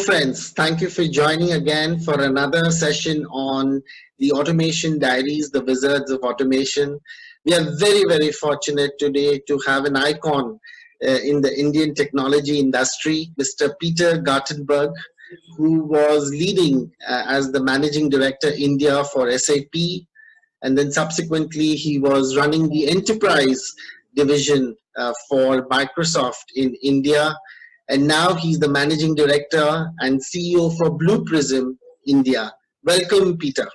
friends. Thank you for joining again for another session on the Automation Diaries, the Wizards of Automation. We are very, very fortunate today to have an icon in the Indian technology industry, Mr. Peter Gartenberg, who was leading as the Managing Director India for SAP. And then subsequently, he was running the enterprise division for Microsoft in India. And now he's the Managing Director and CEO for Prism India. Welcome, Peter.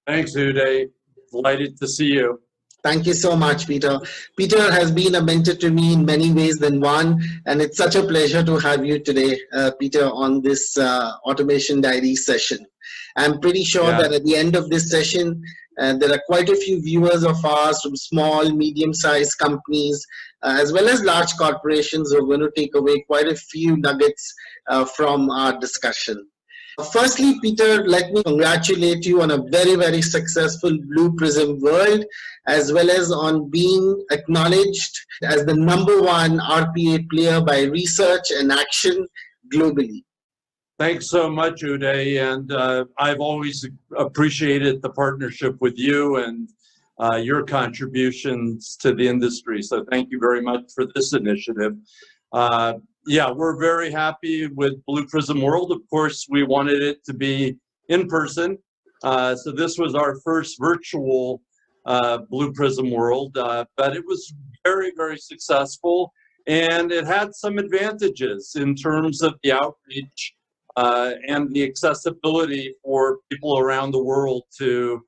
Thanks, Uday. Delighted to see you. Thank you so much, Peter. Peter has been a mentor to me in many ways than one, and it's such a pleasure to have you today, Peter, on this Automation Diary session. I'm pretty sure that at the end of this session, there are quite a few viewers of ours from small, medium-sized companies, as well as large corporations who are going to take away quite a few nuggets from our discussion. Firstly, Peter, let me congratulate you on a very, very successful Prism World, as well as on being acknowledged as the #1 RPA player by Research and Action globally. Thanks so much, Uday, and I've always appreciated the partnership with you and your contributions to the industry, so thank you very much for this initiative. Yeah, we're very happy with Prism World. Of course, we wanted it to be in person, so this was our first virtual Prism World, but it was very, very successful, and it had some advantages in terms of the outreach and the accessibility for people around the world to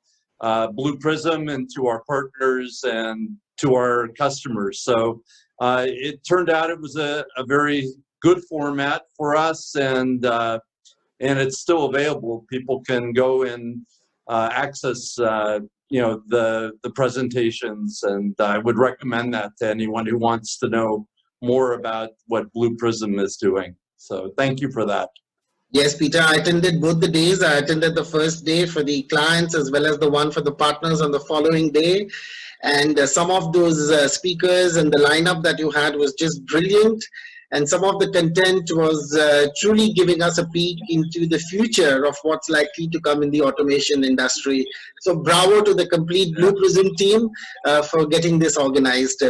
Prism and to our partners and to our customers. So it turned out it was a very good format for us, and it's still available. People can go and access the presentations, and I would recommend that to anyone who wants to know more about what Prism is doing. So thank you for that. Yes, Peter, I attended both the days. I attended the first day for the clients as well as the one for the partners on the following day. And some of those speakers and the lineup that you had was just brilliant. And some of the content was truly giving us a peek into the future of what's likely to come in the automation industry. So bravo to the complete Prism team for getting this organized.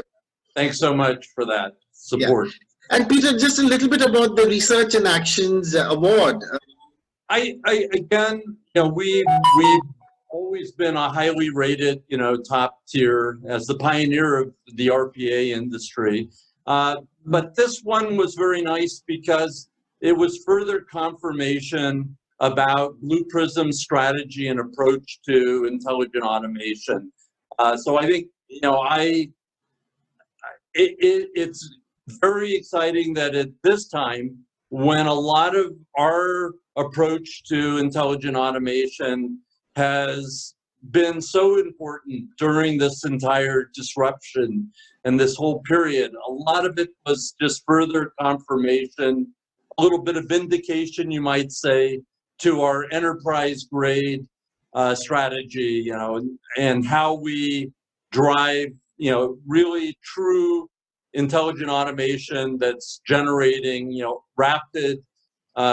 Thanks so much for that support. Yeah. And Peter, just a little bit about the Research and Actions Award. Again, we've always been a highly rated, top tier as the pioneer of the RPA industry. But this one was very nice because it was further confirmation about Prism's strategy and approach to intelligent automation. So I think, it's very exciting that at this time, when a lot of our approach to intelligent automation has been so important during this entire disruption and this whole period, a lot of it was just further confirmation, a little bit of vindication, you might say, to our enterprise grade strategy, and how we drive, really true intelligent automation that's generating, rapid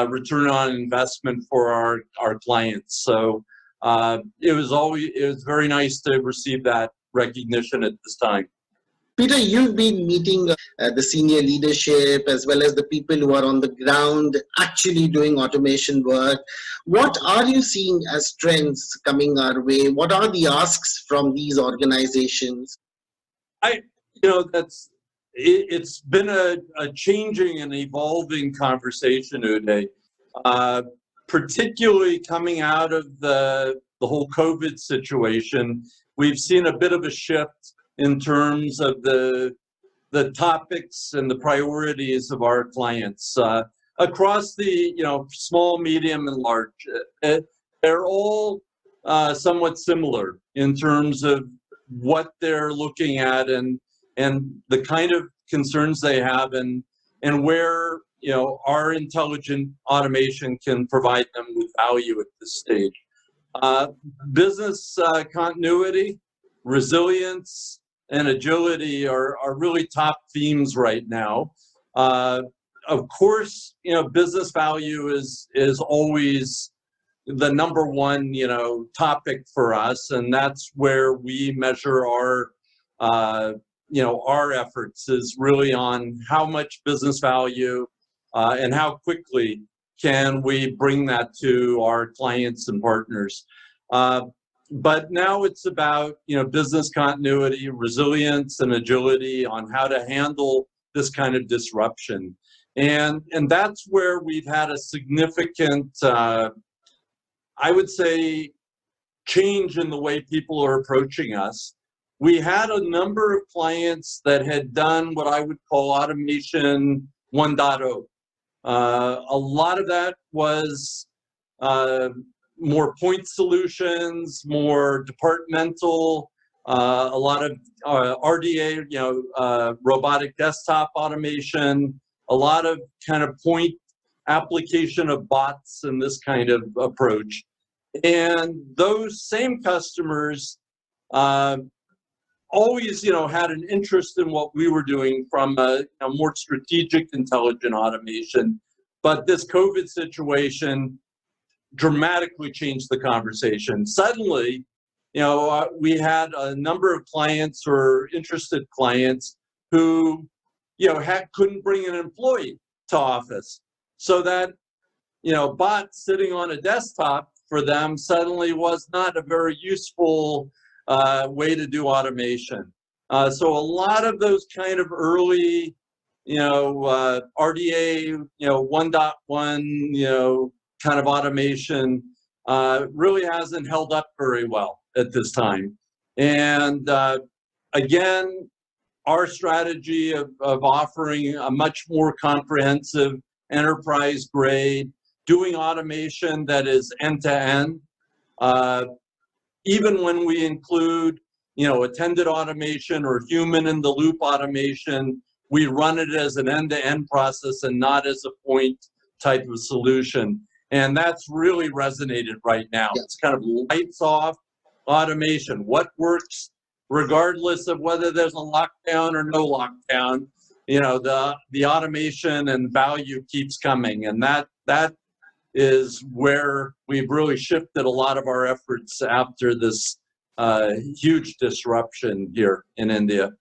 return on investment for our clients. So it was very nice to receive that recognition at this time. Peter, you've been meeting the senior leadership as well as the people who are on the ground actually doing automation work. What are you seeing as trends coming our way? What are the asks from these organizations? It's been a changing and evolving conversation, Uday, particularly coming out of the whole COVID situation. We've seen a bit of a shift in terms of the topics and the priorities of our clients across the small, medium, and large. They're all somewhat similar in terms of what they're looking at and the kind of concerns they have, and where our intelligent automation can provide them with value at this stage. Business continuity, resilience, and agility are really top themes right now. of course, business value is always the number one, topic for us, and that's where we measure our efforts, is really on how much business value and how quickly can we bring that to our clients and partners. But now it's about, business continuity, resilience, and agility on how to handle this kind of disruption. And that's where we've had a significant, I would say, change in the way people are approaching us. We had a number of clients that had done what I would call automation 1.0. A lot of that was more point solutions, more departmental, a lot of RDA, robotic desktop automation, a lot of kind of point application of bots and this kind of approach. And those same customers always, had an interest in what we were doing from a more strategic intelligent automation. But this COVID situation dramatically changed the conversation. Suddenly, we had a number of clients or interested clients who, couldn't bring an employee to office. So that, bots sitting on a desktop for them suddenly was not a very useful way to do automation. So a lot of those kind of early, RDA, 1.1, kind of automation really hasn't held up very well at this time. And again, our strategy of offering a much more comprehensive enterprise grade, doing automation that is end-to-end, even when we include, attended automation or human-in-the-loop automation, we run it as an end-to-end process and not as a point type of solution. And that's really resonated right now. It's kind of lights off automation. What works regardless of whether there's a lockdown or no lockdown, the automation and value keeps coming. And that is where we've really shifted a lot of our efforts after this huge disruption here in India.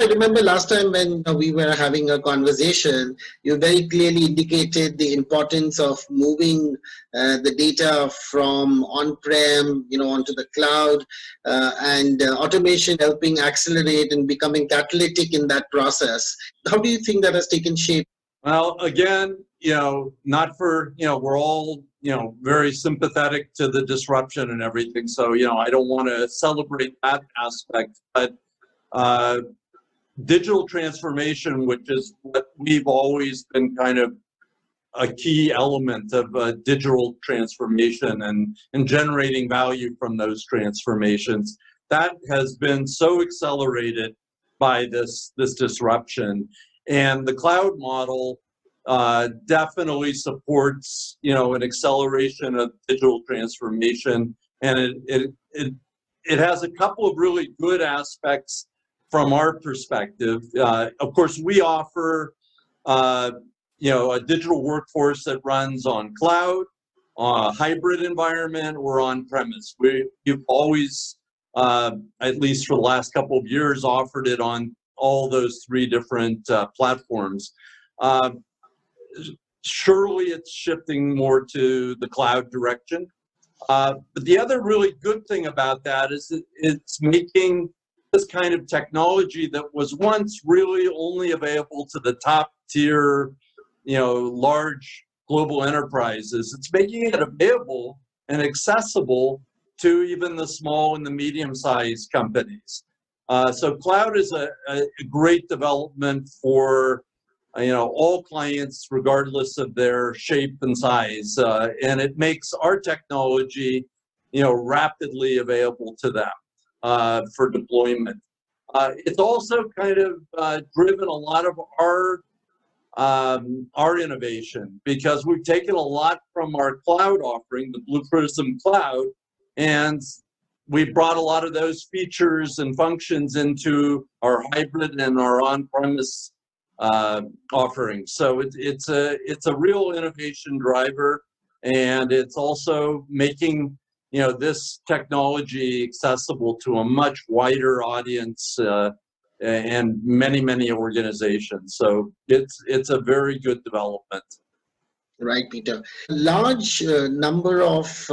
I remember last time when we were having a conversation, you very clearly indicated the importance of moving the data from on-prem, onto the cloud, and automation helping accelerate and becoming catalytic in that process. How do you think that has taken shape? Well, again, not for, we're all, very sympathetic to the disruption and everything. So, I don't want to celebrate that aspect, but digital transformation, which is what we've always been kind of a key element of digital transformation and generating value from those transformations, that has been so accelerated by this disruption. And the cloud model definitely supports, an acceleration of digital transformation, and it has a couple of really good aspects from our perspective. Of course, we offer, a digital workforce that runs on cloud, a hybrid environment, or on premise. We've always, at least for the last couple of years, offered it on all those three different platforms. Surely it's shifting more to the cloud direction. But the other really good thing about that is it's making this kind of technology that was once really only available to the top tier, large global enterprises. It's making it available and accessible to even the small and the medium-sized companies. So cloud is a great development for, all clients, regardless of their shape and size. And it makes our technology, rapidly available to them for deployment. It's also kind of driven a lot of our innovation, because we've taken a lot from our cloud offering, the Blue Prism Cloud, and we brought a lot of those features and functions into our hybrid and our on-premise offerings. So it's a real innovation driver, and it's also making this technology accessible to a much wider audience and many organizations. So it's a very good development. Right, Peter. A large number of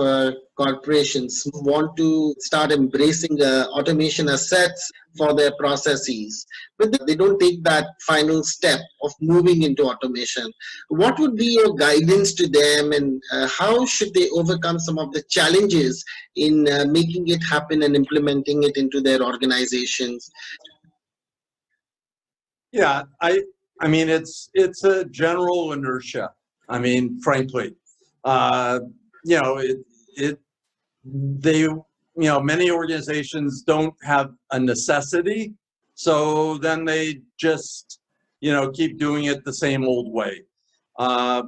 corporations want to start embracing automation assets for their processes, but they don't take that final step of moving into automation. What would be your guidance to them, and how should they overcome some of the challenges in making it happen and implementing it into their organizations? Yeah, I mean, it's a general inertia. I mean, frankly, many organizations don't have a necessity, so then they just, keep doing it the same old way. I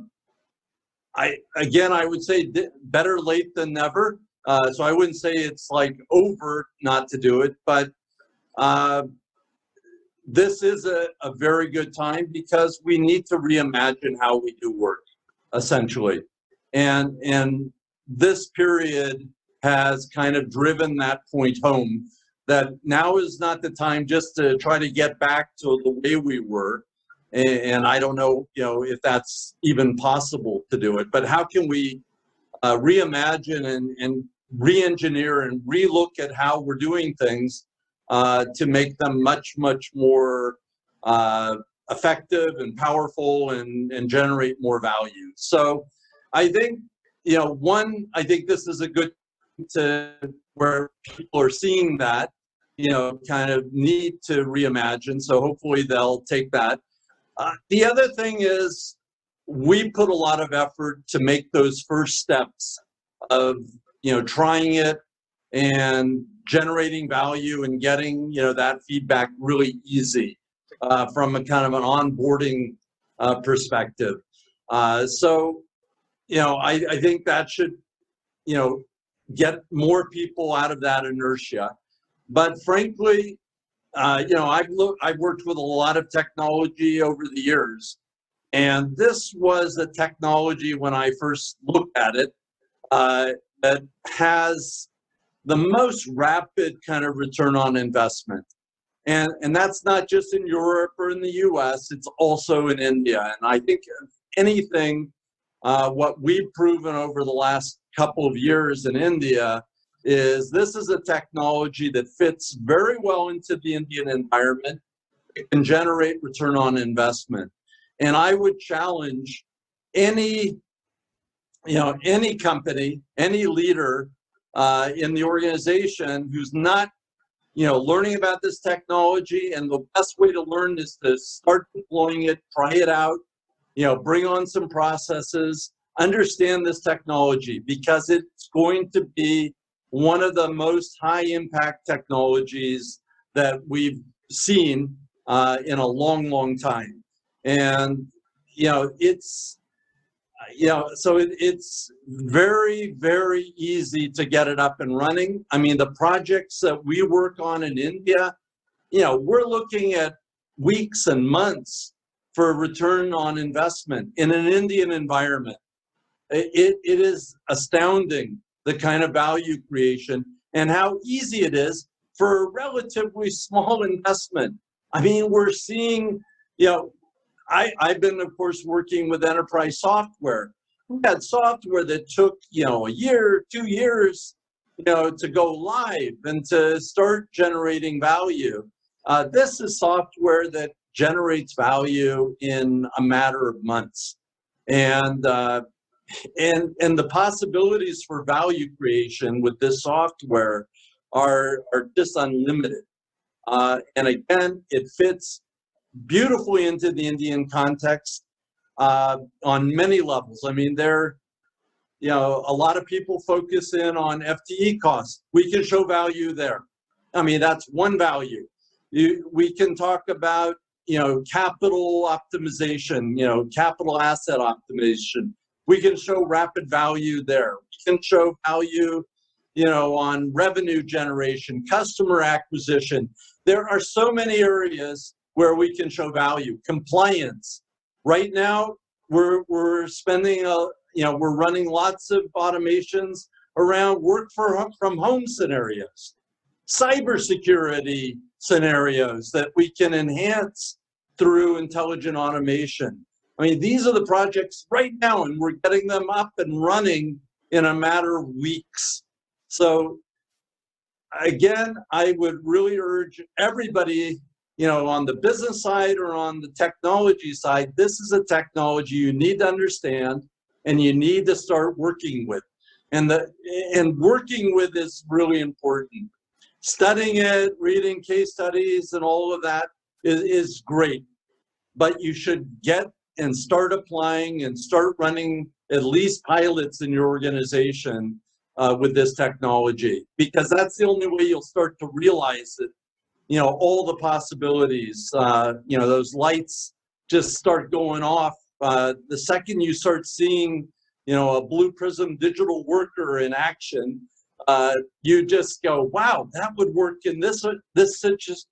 would say better late than never. So I wouldn't say it's like over not to do it, but this is a very good time because we need to reimagine how we do work, essentially. And this period has kind of driven that point home, that now is not the time just to try to get back to the way we were. And I don't know, if that's even possible to do it, but how can we reimagine and re-engineer and relook at how we're doing things to make them much more effective and powerful and generate more value. So I think, I think this is a good to where people are seeing that, kind of need to reimagine. So hopefully they'll take that. The other thing is we put a lot of effort to make those first steps of, trying it and generating value and getting, that feedback really easy from a kind of an onboarding perspective. So, I think that should, get more people out of that inertia. But frankly, I've worked with a lot of technology over the years, and this was a technology when I first looked at it that has the most rapid kind of return on investment. And that's not just in Europe or in the US, it's also in India. And I think if anything, what we've proven over the last couple of years in India is this is a technology that fits very well into the Indian environment. It can generate return on investment. And I would challenge any company, any leader in the organization who's not, learning about this technology. And the best way to learn is to start deploying it, try it out, bring on some processes, understand this technology, because it's going to be one of the most high impact technologies that we've seen in a long time. And, it's very easy to get it up and running. I mean, the projects that we work on in India, we're looking at weeks and months for return on investment in an Indian environment. It is astounding the kind of value creation and how easy it is for a relatively small investment. I mean, we're seeing, I've been, of course, working with enterprise software. We had software that took, a year, 2 years, to go live and to start generating value. This is software that generates value in a matter of months. And the possibilities for value creation with this software are just unlimited. And again, it fits beautifully into the Indian context on many levels. I mean, a lot of people focus in on FTE costs. We can show value there. I mean, that's one value. We can talk about, capital optimization, capital asset optimization. We can show rapid value there. We can show value, on revenue generation, customer acquisition. There are so many areas where we can show value. Compliance. Right now, we're spending we're running lots of automations around work from home scenarios, cybersecurity scenarios that we can enhance through intelligent automation. I mean, these are the projects right now, and we're getting them up and running in a matter of weeks. So again, I would really urge everybody, on the business side or on the technology side, this is a technology you need to understand and you need to start working with. And working with is really important. Studying it, reading case studies and all of that is great. But you should get and start applying and start running at least pilots in your organization with this technology, because that's the only way you'll start to realize that, all the possibilities, those lights just start going off. The second you start seeing, a blue Prism digital worker in action, you just go, wow, that would work in this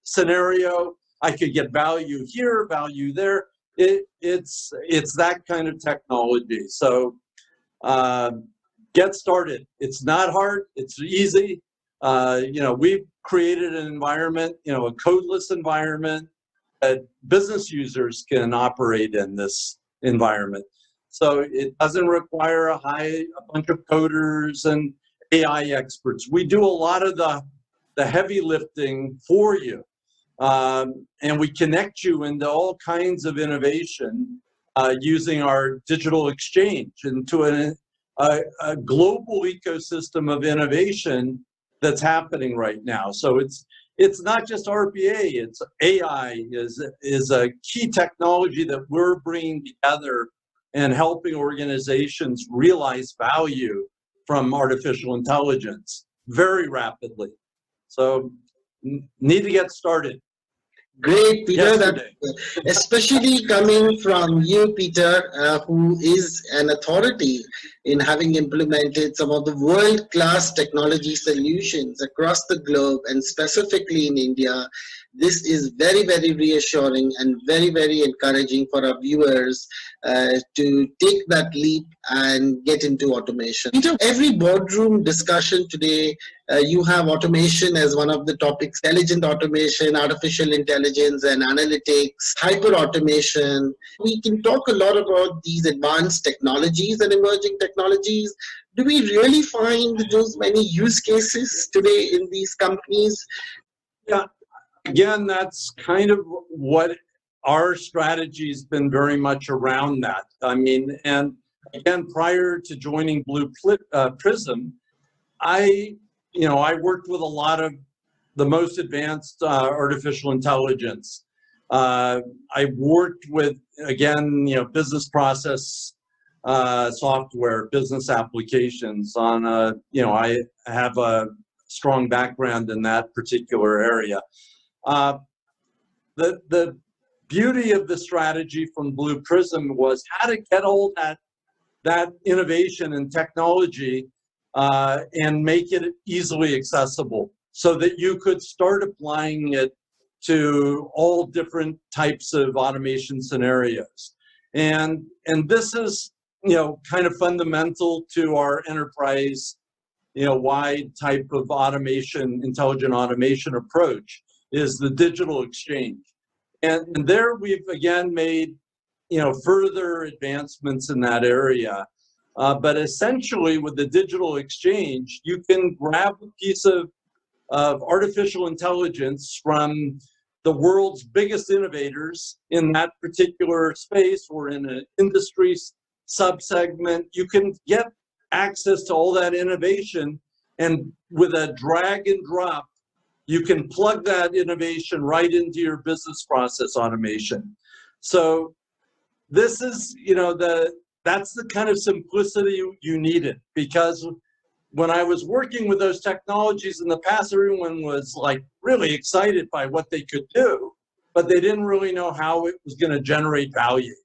scenario. I could get value here, value there. It's that kind of technology. So get started. It's not hard. It's easy. We've created an environment, a codeless environment that business users can operate in this environment. So it doesn't require a bunch of coders and AI experts. We do a lot of the heavy lifting for you. And we connect you into all kinds of innovation using our digital exchange into a global ecosystem of innovation that's happening right now. So it's not just RPA, it's AI is a key technology that we're bringing together and helping organizations realize value from artificial intelligence very rapidly. So need to get started. Great, Peter. That, especially coming from you, Peter, who is an authority in having implemented some of the world-class technology solutions across the globe and specifically in India. This is very, very reassuring and very, very encouraging for our viewers to take that leap and get into automation. Peter, every boardroom discussion today, you have automation as one of the topics: intelligent automation, artificial intelligence and analytics, hyper automation. We can talk a lot about these advanced technologies and emerging technologies. Do we really find those many use cases today in these companies? Yeah, again, that's kind of what our strategy has been, very much around that. I mean, and again, prior to joining Blue Prism, I worked with a lot of the most advanced artificial intelligence. I worked with, again, business process software, business applications on, I have a strong background in that particular area. The beauty of the strategy from Blue Prism was how to get all that innovation and technology and make it easily accessible so that you could start applying it to all different types of automation scenarios. And this is, kind of fundamental to our enterprise, wide type of automation, intelligent automation approach is the digital exchange. And there we've again made, further advancements in that area. But essentially with the digital exchange, you can grab a piece of artificial intelligence from the world's biggest innovators in that particular space or in an industry subsegment. You can get access to all that innovation, and with a drag and drop, you can plug that innovation right into your business process automation. So this is, that's the kind of simplicity you needed, because when I was working with those technologies in the past, everyone was like really excited by what they could do, but they didn't really know how it was going to generate value.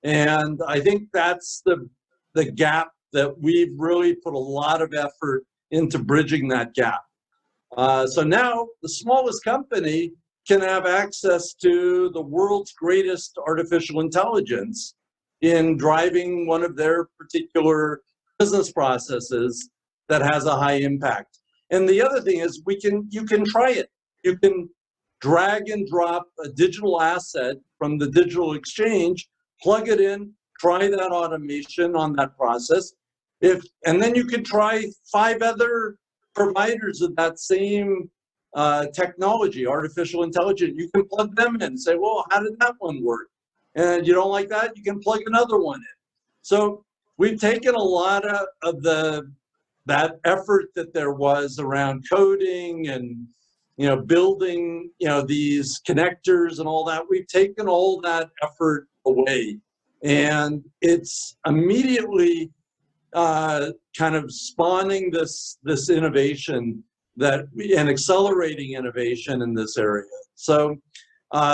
And I think that's the gap that we've really put a lot of effort into bridging that gap. So now the smallest company can have access to the world's greatest artificial intelligence in driving one of their particular business processes that has a high impact. And the other thing is you can try it. You can drag and drop a digital asset from the digital exchange, plug it in, try that automation on that process. And then you can try 5 other providers of that same technology, artificial intelligence. You can plug them in and say, well, how did that one work? And you don't like that, you can plug another one in. So we've taken a lot of that effort that there was around coding and building these connectors and all that. We've taken all that effort away, and it's immediately kind of spawning this innovation and accelerating innovation in this area. So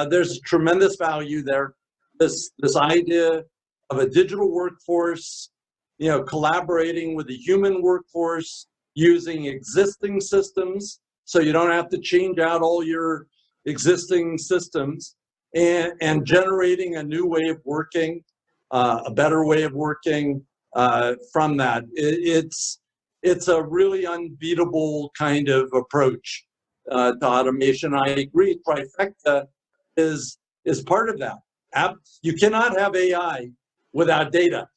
there's tremendous value there. This idea of a digital workforce, collaborating with the human workforce using existing systems, so you don't have to change out all your existing systems, and generating a new way of working, a better way of working from that. It's a really unbeatable kind of approach to automation. I agree, Trifecta is part of that. You cannot have AI without data.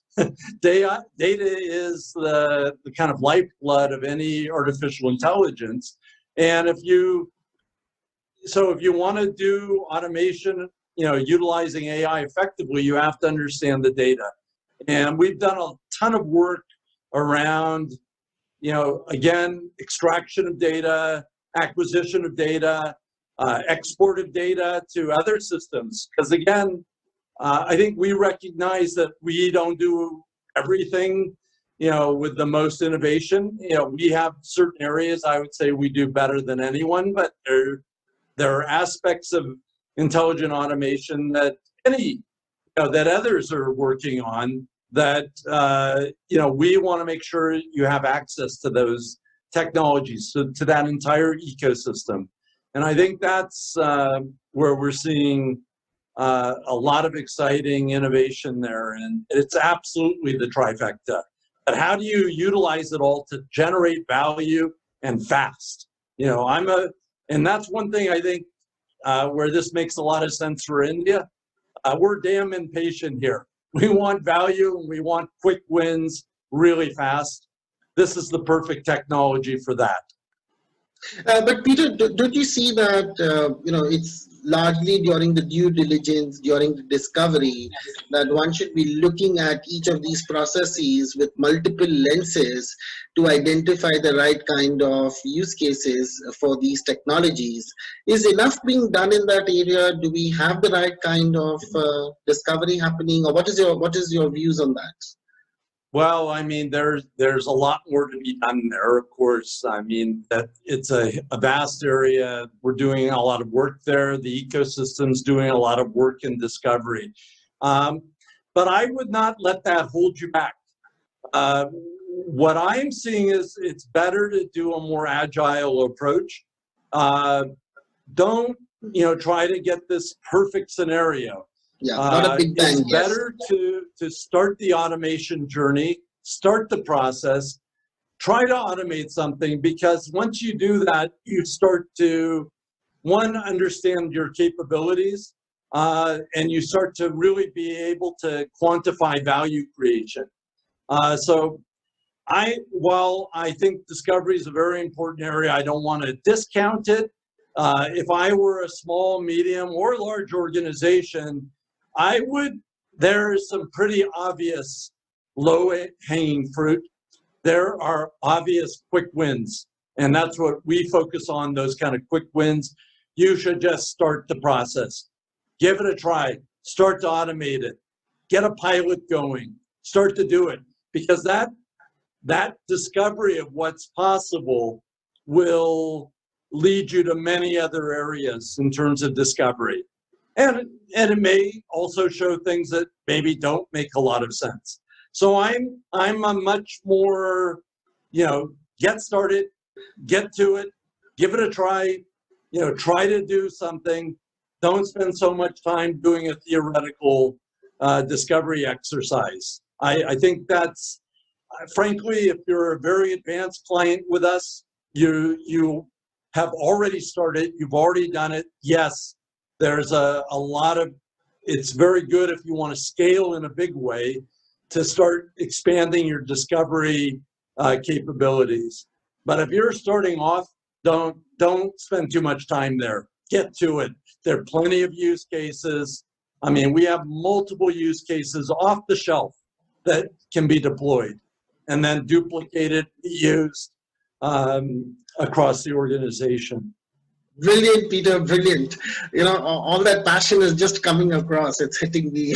Data is the kind of lifeblood of any artificial intelligence. And if you want to do automation, utilizing AI effectively, you have to understand the data. And we've done a ton of work around, again, extraction of data, acquisition of data, export of data to other systems. Because again, I think we recognize that we don't do everything, with the most innovation. We have certain areas I would say we do better than anyone, but there are aspects of intelligent automation that that others are working on that, we want to make sure you have access to those technologies, to that entire ecosystem. And I think that's where we're seeing a lot of exciting innovation there. And it's absolutely the trifecta. But how do you utilize it all to generate value and fast? And that's one thing I think where this makes a lot of sense for India. We're damn impatient here. We want value and we want quick wins really fast. This is the perfect technology for that. But Peter, don't you see that, it's largely during the due diligence, during the discovery, that one should be looking at each of these processes with multiple lenses to identify the right kind of use cases for these technologies? Is enough being done in that area? Do we have the right kind of discovery happening? Or what is your views on that? Well, I mean, there's a lot more to be done there, of course. I mean, that it's a vast area. We're doing a lot of work there. The ecosystem's doing a lot of work in discovery. But I would not let that hold you back. What I'm seeing is it's better to do a more agile approach. Don't, try to get this perfect scenario. Yeah, not a big bang. It's better to start the automation journey, start the process, try to automate something, because once you do that, you start to, understand your capabilities, and you start to really be able to quantify value creation. So while I think discovery is a very important area, I don't want to discount it. If I were a small, medium, or large organization, there's some pretty obvious low-hanging fruit. There are obvious quick wins, and that's what we focus on, those kind of quick wins. You should just start the process. Give it a try. Start to automate it. Get a pilot going. Start to do it, because that discovery of what's possible will lead you to many other areas in terms of discovery. And it may also show things that maybe don't make a lot of sense. So I'm a much more, get started, get to it, give it a try, try to do something. Don't spend so much time doing a theoretical discovery exercise. I think that's, frankly, if you're a very advanced client with us, you have already started, you've already done it. Yes, there's a lot of, it's very good if you want to scale in a big way to start expanding your discovery capabilities. But if you're starting off, don't spend too much time there. Get to it. There are plenty of use cases. I mean, we have multiple use cases off the shelf that can be deployed and then duplicated, used across the organization. Brilliant, Peter, brilliant. All that passion is just coming across. It's hitting me.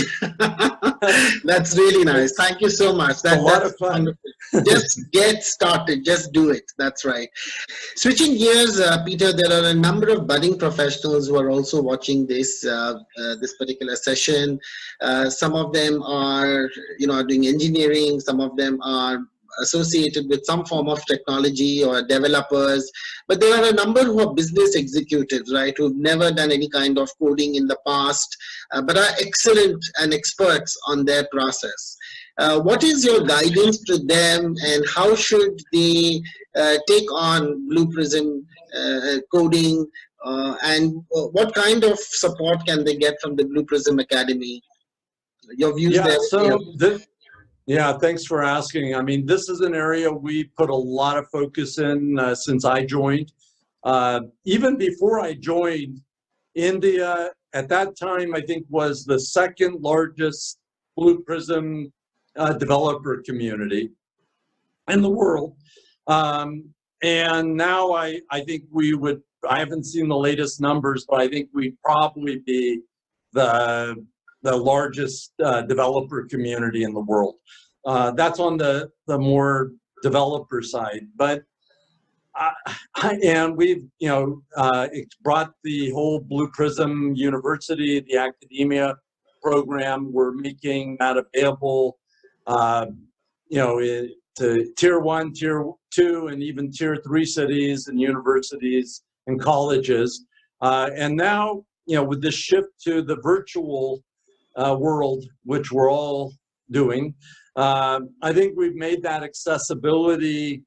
That's really nice. Thank you so much. A lot of fun. Wonderful. Just get started. Just do it. That's right. Switching gears, Peter, there are a number of budding professionals who are also watching this particular session. Some of them are, doing engineering. Some of them are associated with some form of technology or developers, but there are a number who are business executives, right, who've never done any kind of coding in the past, but are excellent and experts on their process. What is your guidance to them, and how should they take on Blue Prism coding, and what kind of support can they get from the Blue Prism Academy? Your views there? Yeah, thanks for asking. I mean, this is an area we put a lot of focus in since I joined. Even before I joined, India at that time, I think, was the second largest Blue Prism developer community in the world. And now I think I haven't seen the latest numbers, but I think we'd probably be the largest developer community in the world. That's on the more developer side, but and we've brought the whole Blue Prism University, the academia program. We're making that available, to tier 1, tier 2, and even tier 3 cities and universities and colleges. And now, with this shift to the virtual world, which we're all doing, I think we've made that accessibility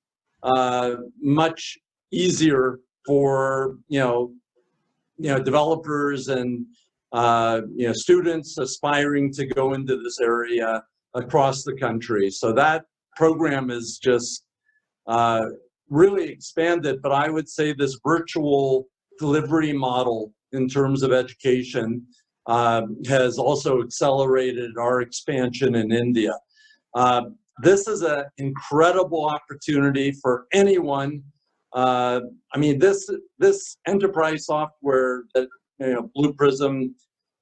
much easier for developers and students aspiring to go into this area across the country. So that program is just really expanded. But I would say this virtual delivery model in terms of education has also accelerated our expansion in India. This is an incredible opportunity for anyone. I mean, this enterprise software that Blue Prism,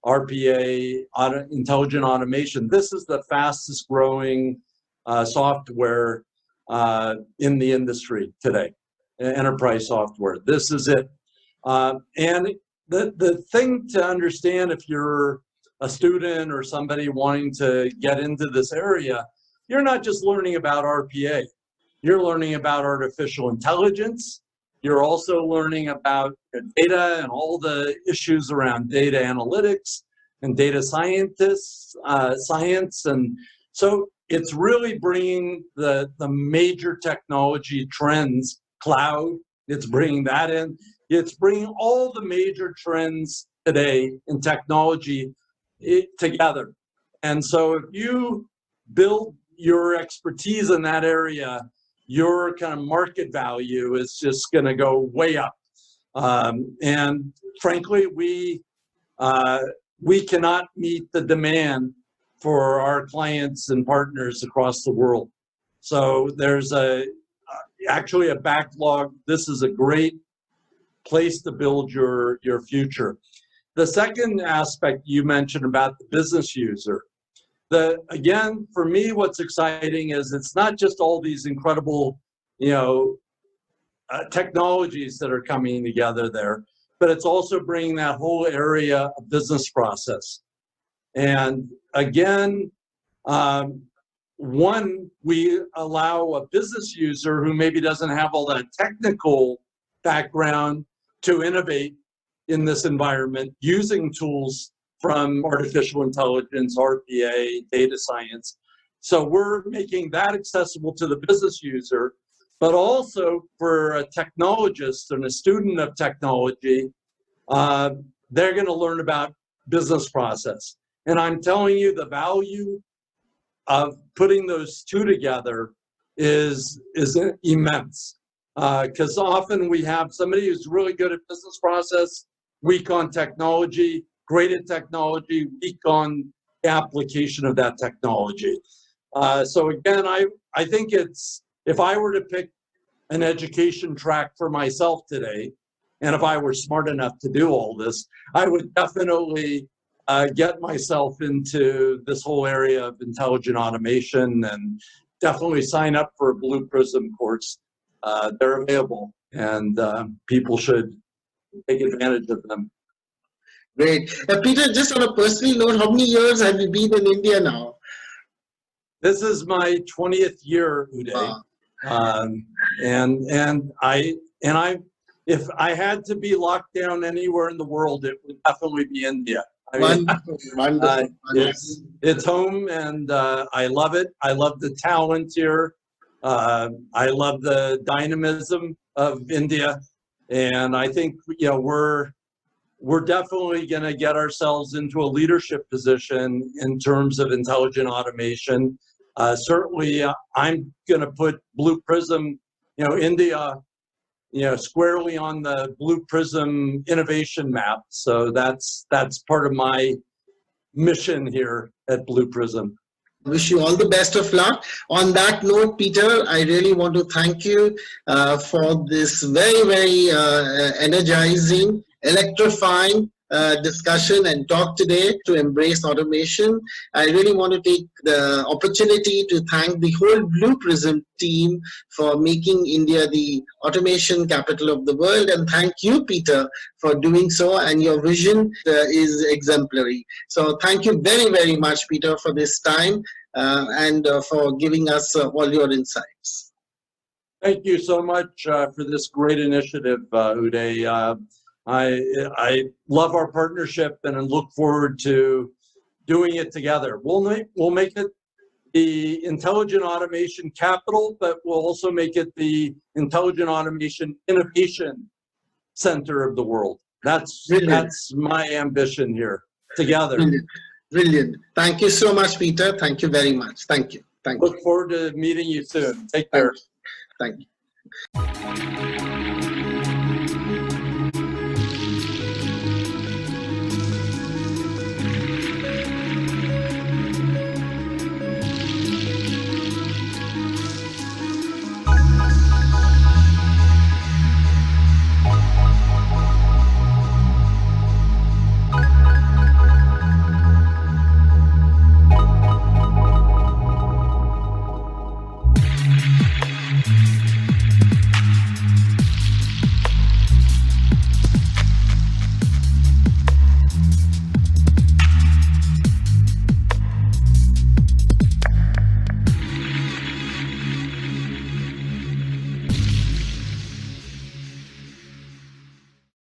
RPA, intelligent automation, this is the fastest growing software in the industry today, enterprise software. This is it. And the thing to understand, if you're a student or somebody wanting to get into this area, you're not just learning about RPA. You're learning about artificial intelligence. You're also learning about data and all the issues around data analytics and data science. And so it's really bringing the major technology trends, cloud, it's bringing that in. It's bringing all the major trends today in technology together. And so if you build your expertise in that area, your kind of market value is just going to go way up. And frankly, we cannot meet the demand for our clients and partners across the world. So there's actually a backlog. This is a great place to build your future. The second aspect you mentioned about the business user. Again, for me, what's exciting is it's not just all these incredible, technologies that are coming together there, but it's also bringing that whole area of business process. And again, one, we allow a business user who maybe doesn't have all that technical background to innovate in this environment using tools from artificial intelligence, RPA, data science. So we're making that accessible to the business user, but also for a technologist and a student of technology, they're going to learn about business process. And I'm telling you, the value of putting those two together is immense. Because often we have somebody who's really good at business process, weak on technology, great at technology, weak on the application of that technology. So again, I think it's, if I were to pick an education track for myself today, and if I were smart enough to do all this, I would definitely get myself into this whole area of intelligent automation and definitely sign up for a Blue Prism course. They're available, and people should take advantage of them. Great. Peter, just on a personal note, how many years have you been in India now? This is my 20th year, Uday. If I had to be locked down anywhere in the world, it would definitely be India. I mean, wonderful. It's home, and I love it. I love the talent here. I love the dynamism of India, and I think we're definitely going to get ourselves into a leadership position in terms of intelligent automation. Certainly, I'm going to put Blue Prism, India, squarely on the Blue Prism innovation map. So that's part of my mission here at Blue Prism. Wish you all the best of luck. On that note, Peter, I really want to thank you for this very, very energizing, electrifying discussion and talk today to embrace automation. I really want to take the opportunity to thank the whole Blue Prism team for making India the automation capital of the world, and thank you, Peter, for doing so, and your vision is exemplary. So thank you very, very much, Peter, for this time and for giving us all your insights. Thank you so much for this great initiative, Uday. I love our partnership, and I look forward to doing it together. We'll make it the Intelligent Automation Capital, but we'll also make it the Intelligent Automation Innovation Center of the world. That's my ambition here, together. Brilliant. Thank you so much, Peter. Thank you very much. Thank you. Look forward to meeting you soon. Take care. Thank you.